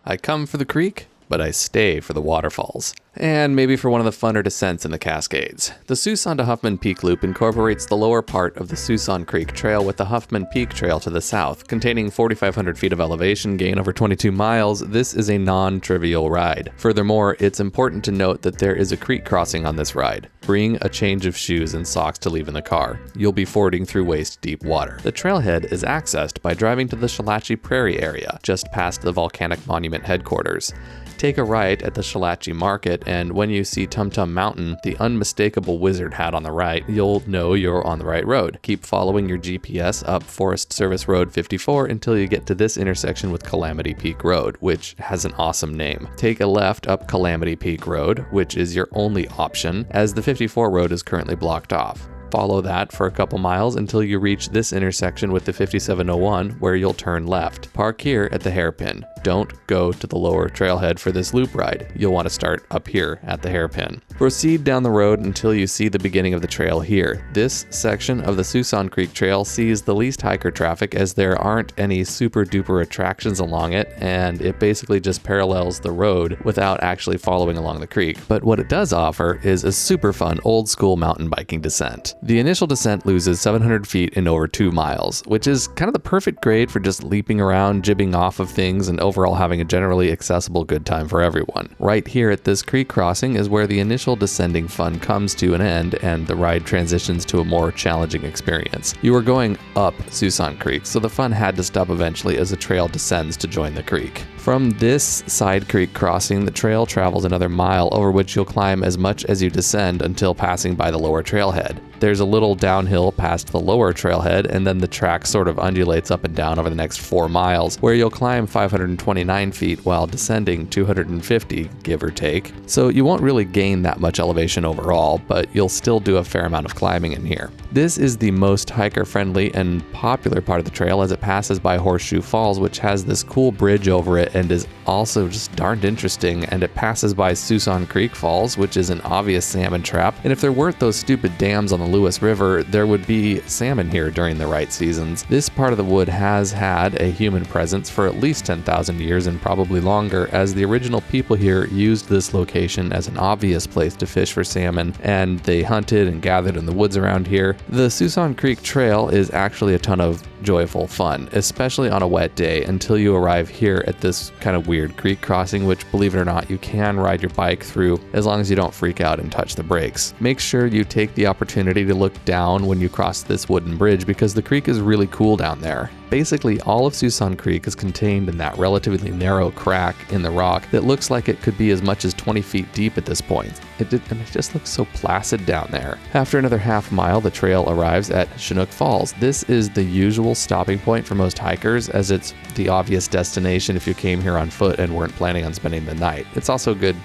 I come for the creek, but I stay for the waterfalls. And maybe for one of the funner descents in the Cascades. The Siouxon to Huffman Peak loop incorporates the lower part of the Siouxon Creek Trail with the Huffman Peak Trail to the south. Containing 4,500 feet of elevation gain over 22 miles, this is a non-trivial ride. Furthermore, it's important to note that there is a creek crossing on this ride. Bring a change of shoes and socks to leave in the car. You'll be fording through waist-deep water. The trailhead is accessed by driving to the Shalachie Prairie area, just past the Volcanic Monument headquarters. Take a right at the Shalachie Market, and when you see Tum Tum Mountain, the unmistakable wizard hat on the right, you'll know you're on the right road. Keep following your GPS up Forest Service Road 54 until you get to this intersection with Calamity Peak Road, which has an awesome name. Take a left up Calamity Peak Road, which is your only option, as the 54 road is currently blocked off. Follow that for a couple miles until you reach this intersection with the 5701, where you'll turn left. Park here at the hairpin. Don't go to the lower trailhead for this loop ride. You'll want to start up here at the hairpin. Proceed down the road until you see the beginning of the trail here. This section of the Siouxon Creek Trail sees the least hiker traffic as there aren't any super duper attractions along it, and it basically just parallels the road without actually following along the creek. But what it does offer is a super fun old school mountain biking descent. The initial descent loses 700 feet in over 2 miles, which is kind of the perfect grade for just leaping around, jibbing off of things, and overall having a generally accessible good time for everyone. Right here at this creek crossing is where the initial descending fun comes to an end and the ride transitions to a more challenging experience. You are going up Siouxon Creek, so the fun had to stop eventually as the trail descends to join the creek. From this side creek crossing, the trail travels another mile, over which you'll climb as much as you descend until passing by the lower trailhead. There's a little downhill past the lower trailhead, and then the track sort of undulates up and down over the next 4 miles, where you'll climb 529 feet while descending 250, give or take. So you won't really gain that much elevation overall, but you'll still do a fair amount of climbing in here. This is the most hiker-friendly and popular part of the trail as it passes by Horseshoe Falls, which has this cool bridge over it and is also just darned interesting, and it passes by Siouxon Creek Falls, which is an obvious salmon trap, and if there weren't those stupid dams on the Lewis River, there would be salmon here during the right seasons. This part of the wood has had a human presence for at least 10,000 years and probably longer, as the original people here used this location as an obvious place to fish for salmon, and they hunted and gathered in the woods around here. The Siouxon Creek Trail is actually a ton of joyful fun, especially on a wet day, until you arrive here at this kind of weird creek crossing, which, believe it or not, you can ride your bike through as long as you don't freak out and touch the brakes. Make sure you take the opportunity to look down when you cross this wooden bridge, because the creek is really cool down there. Basically, all of Siouxon Creek is contained in that relatively narrow crack in the rock that looks like it could be as much as 20 feet deep at this point. And it just looks so placid down there. After another half mile, the trail arrives at Chinook Falls. This is the usual stopping point for most hikers, as it's the obvious destination if you came here on foot and weren't planning on spending the night. It's also a good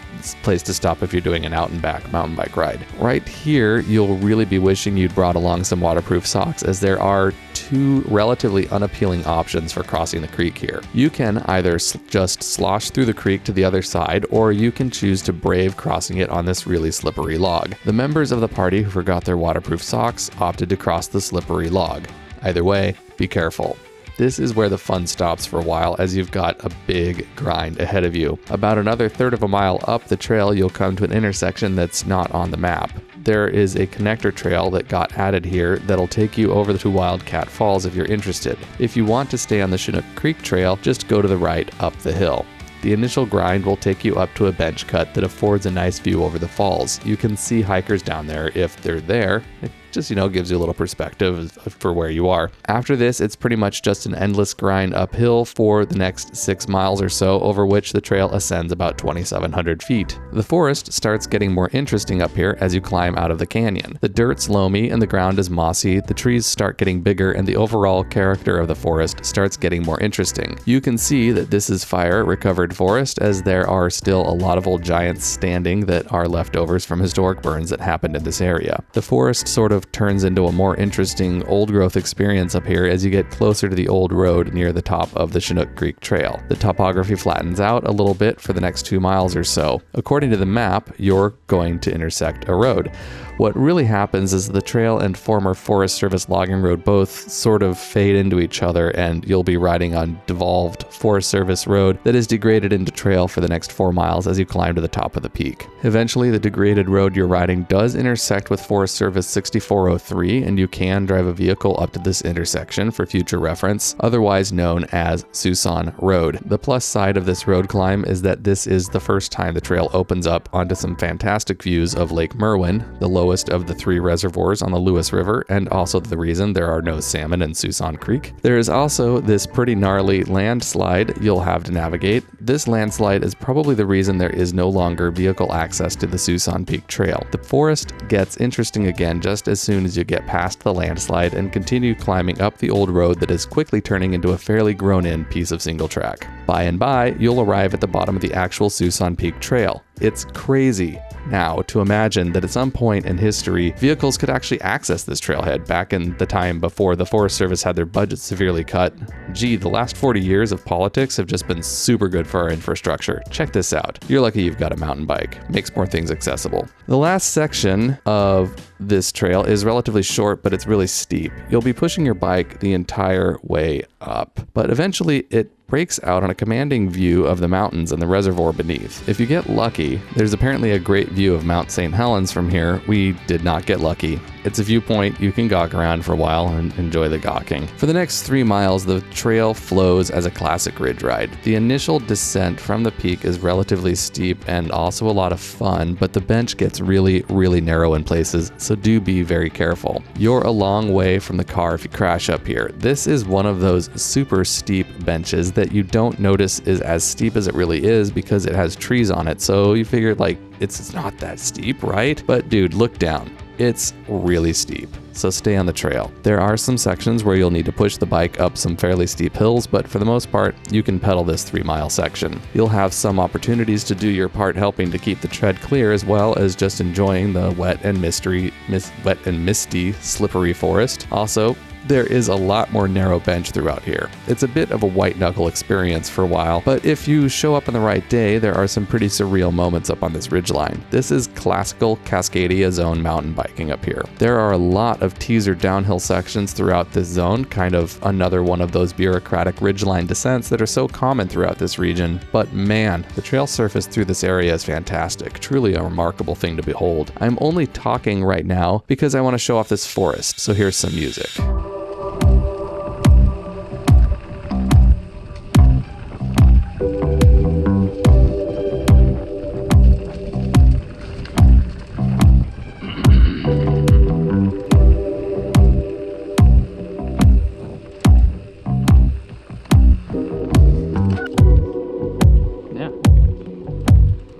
place to stop if you're doing an out and back mountain bike ride. Right here, you'll really be wishing you'd brought along some waterproof socks, as there are 2 relatively unappealing options for crossing the creek here. You can either just slosh through the creek to the other side, or you can choose to brave crossing it on this really slippery log. The members of the party who forgot their waterproof socks opted to cross the slippery log. Either way, be careful. This is where the fun stops for a while, as you've got a big grind ahead of you. About another third of a mile up the trail, you'll come to an intersection that's not on the map. There is a connector trail that got added here that'll take you over to Wildcat Falls if you're interested. If you want to stay on the Chinook Creek Trail, just go to the right up the hill. The initial grind will take you up to a bench cut that affords a nice view over the falls. You can see hikers down there if they're there. It just, gives you a little perspective for where you are. After this, it's pretty much just an endless grind uphill for the next 6 miles or so, over which the trail ascends about 2,700 feet. The forest starts getting more interesting up here as you climb out of the canyon. The dirt's loamy and the ground is mossy, the trees start getting bigger, and the overall character of the forest starts getting more interesting. You can see that this is fire-recovered forest, as there are still a lot of old giants standing that are leftovers from historic burns that happened in this area. The forest sort of turns into a more interesting old-growth experience up here as you get closer to the old road near the top of the Chinook Creek Trail. The topography flattens out a little bit for the next 2 miles or so. According to the map, you're going to intersect a road. What really happens is the trail and former Forest Service logging road both sort of fade into each other, and you'll be riding on devolved Forest Service road that is degraded into trail for the next 4 miles as you climb to the top of the peak. Eventually, the degraded road you're riding does intersect with Forest Service 6403, and you can drive a vehicle up to this intersection for future reference, otherwise known as Siouxon Road. The plus side of this road climb is that this is the first time the trail opens up onto some fantastic views of Lake Merwin, the lowest of the 3 reservoirs on the Lewis River, and also the reason there are no salmon in Siouxon Creek. There is also this pretty gnarly landslide you'll have to navigate. This landslide is probably the reason there is no longer vehicle access to the Siouxon Peak Trail. The forest gets interesting again just as soon as you get past the landslide and continue climbing up the old road that is quickly turning into a fairly grown-in piece of single track. By and by, you'll arrive at the bottom of the actual Siouxon Peak Trail. It's crazy now to imagine that at some point in history, vehicles could actually access this trailhead back in the time before the Forest Service had their budget severely cut. Gee, the last 40 years of politics have just been super good for our infrastructure. Check this out. You're lucky you've got a mountain bike. Makes more things accessible. The last section of this trail is relatively short, but it's really steep. You'll be pushing your bike the entire way up, but eventually it breaks out on a commanding view of the mountains and the reservoir beneath. If you get lucky, there's apparently a great view of Mount St. Helens from here. We did not get lucky. It's a viewpoint you can gawk around for a while and enjoy the gawking. For the next 3 miles, the trail flows as a classic ridge ride. The initial descent from the peak is relatively steep and also a lot of fun, but the bench gets really, really narrow in places, so do be very careful. You're a long way from the car if you crash up here. This is one of those super steep benches that you don't notice is as steep as it really is because it has trees on it, so you figure like it's not that steep, right? But dude, look down. It's really steep, so stay on the trail. There are some sections where you'll need to push the bike up some fairly steep hills, but for the most part, you can pedal this 3-mile section. You'll have some opportunities to do your part helping to keep the tread clear, as well as just enjoying the wet and misty, slippery forest. Also, there is a lot more narrow bench throughout here. It's a bit of a white-knuckle experience for a while, but if you show up on the right day, there are some pretty surreal moments up on this ridgeline. This is classical Cascadia zone mountain biking up here. There are a lot of teaser downhill sections throughout this zone, kind of another one of those bureaucratic ridgeline descents that are so common throughout this region, but man, the trail surface through this area is fantastic, truly a remarkable thing to behold. I'm only talking right now because I want to show off this forest, so here's some music.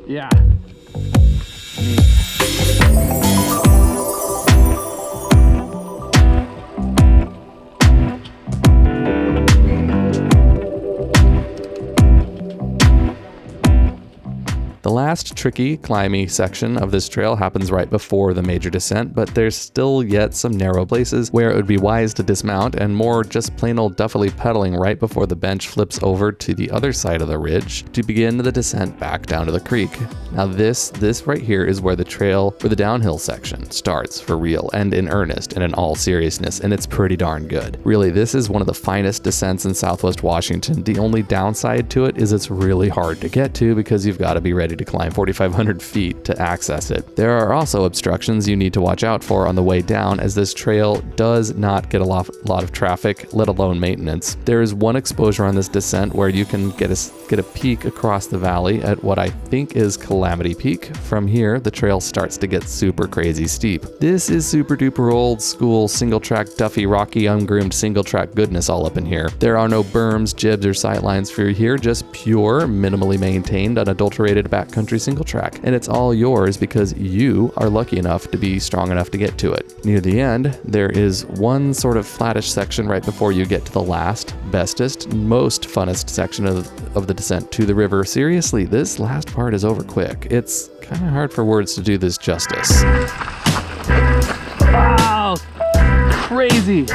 Yeah. The last tricky, climby section of this trail happens right before the major descent, but there's still yet some narrow places where it would be wise to dismount and more just plain old duffily pedaling right before the bench flips over to the other side of the ridge to begin the descent back down to the creek. Now this right here is where the downhill section starts for real and in earnest and in all seriousness, and it's pretty darn good. Really, this is one of the finest descents in Southwest Washington. The only downside to it is it's really hard to get to because you've got to be ready to climb 4,500 feet to access it. There are also obstructions you need to watch out for on the way down, as this trail does not get a lot of traffic, let alone maintenance. There is one exposure on this descent where you can get a peek across the valley at what I think is Calamity Peak. From here, the trail starts to get super crazy steep. This is super duper old school single track Duffy Rocky ungroomed single track goodness all up in here. There are no berms, jibs, or sightlines for you here, just pure, minimally maintained, unadulterated backcountry single track, and it's all yours because you are lucky enough to be strong enough to get to it. Near the end, there is one sort of flattish section right before you get to the last, bestest, most funnest section of the descent to the river. Seriously, this last part is over quick. It's kind of hard for words to do this justice. Wow! Crazy!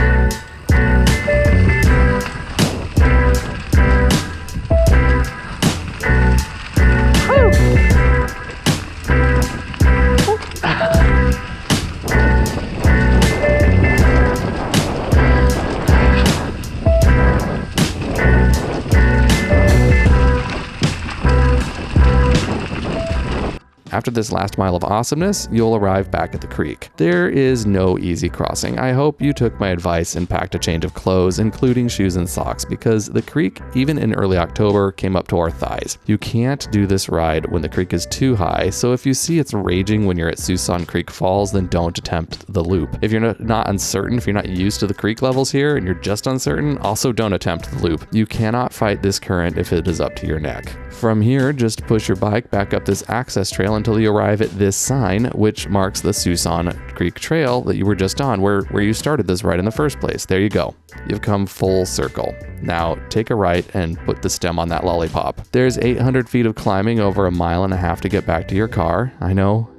After this last mile of awesomeness, you'll arrive back at the creek. There is no easy crossing. I hope you took my advice and packed a change of clothes, including shoes and socks, because the creek, even in early October, came up to our thighs. You can't do this ride when the creek is too high, so if you see it's raging when you're at Siouxon Creek Falls, then don't attempt the loop. If you're not uncertain, if you're not used to the creek levels here and you're just uncertain, also don't attempt the loop. You cannot fight this current if it is up to your neck. From here, just push your bike back up this access trail until you arrive at this sign, which marks the Siouxon Creek Trail that you were just on, where you started this ride in the first place. There you go. You've come full circle. Now take a right and put the stem on that lollipop. There's 800 feet of climbing over a mile and a half to get back to your car. I know.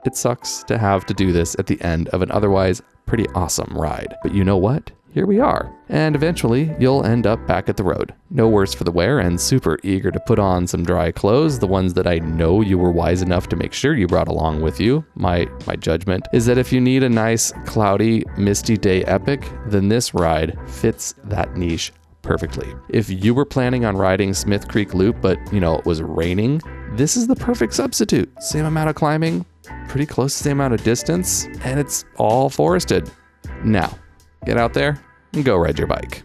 It sucks to have to do this at the end of an otherwise pretty awesome ride. But you know what? Here we are. And eventually, you'll end up back at the road. No worse for the wear and super eager to put on some dry clothes, the ones that I know you were wise enough to make sure you brought along with you. My judgment is that if you need a nice, cloudy, misty day epic, then this ride fits that niche perfectly. If you were planning on riding Smith Creek Loop, but it was raining, this is the perfect substitute. Same amount of climbing, pretty close to the same amount of distance, and it's all forested. Now, get out there and go ride your bike.